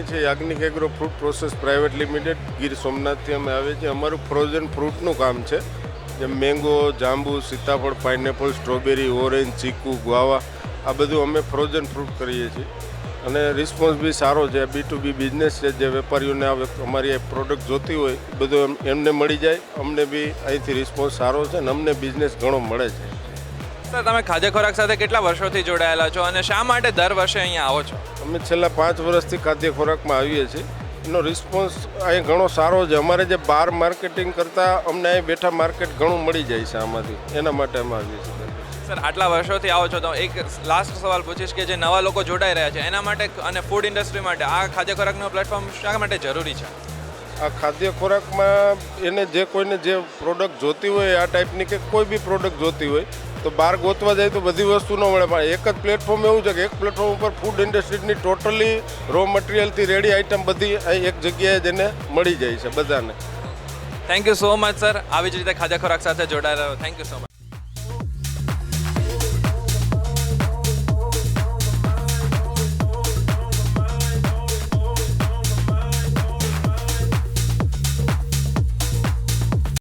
છીએ Yagnik agro fruit process private limited, Gir સોમનાથથી અમે આવીએ છીએ. અમારું ફ્રોઝન ફ્રૂટનું કામ છે, જેમ મેંગો, જાંબુ, સીતાફળ, પાઇનેપલ, સ્ટ્રોબેરી, ઓરેન્જ, ચીકુ, ગુઆવા, આ બધું અમે ફ્રોઝન ફ્રૂટ કરીએ છીએ. અને રિસ્પોન્સ બી સારો છે. B2B બિઝનેસ છે, જે વેપારીઓને અમારી પ્રોડક્ટ જોતી હોય બધું એમને મળી જાય. અમને બી અહીંથી રિસ્પોન્સ સારો છે અને અમને બિઝનેસ ઘણો મળે છે. સર, તમે ખાદ્ય ખોરાક સાથે કેટલા વર્ષોથી જોડાયેલા છો અને શા માટે દર વર્ષે અહીંયા આવો છો? અમે છેલ્લા 5 વર્ષથી ખાદ્ય ખોરાકમાં આવીએ છીએ. એનો રિસ્પોન્સ અહીં ઘણો સારો છે. અમારે જે બહાર માર્કેટિંગ કરતાં અમને અહીં બેઠા માર્કેટ ઘણું મળી જાય છે આમાંથી, એના માટે અમે આવીએ છીએ. સર, આટલા વર્ષોથી આવો છો તો એક લાસ્ટ સવાલ પૂછીશ કે જે નવા લોકો જોડાઈ રહ્યા છે એના માટે અને ફૂડ ઇન્ડસ્ટ્રી માટે આ ખાદ્ય ખોરાકનો પ્લેટફોર્મ શા માટે જરૂરી છે? આ ખાદ્ય ખોરાકમાં એને જે કોઈને જે પ્રોડક્ટ જોતી હોય, આ ટાઈપની કે કોઈ બી પ્રોડક્ટ જોતી હોય તો બહાર ગોતવા જાય તો બધી વસ્તુ ન મળે. પણ એક જ પ્લેટફોર્મ એવું છે કે એક પ્લેટફોર્મ ઉપર ફૂડ ઇન્ડસ્ટ્રીની ટોટલી રો મટીરિયલથી રેડી આઇટમ બધી અહીં એક જગ્યાએ જ એને મળી જાય છે બધાને. Thank you so much sir, આવી જ રીતે ખાદ્ય ખોરાક સાથે જોડાયેલા. Thank you so much.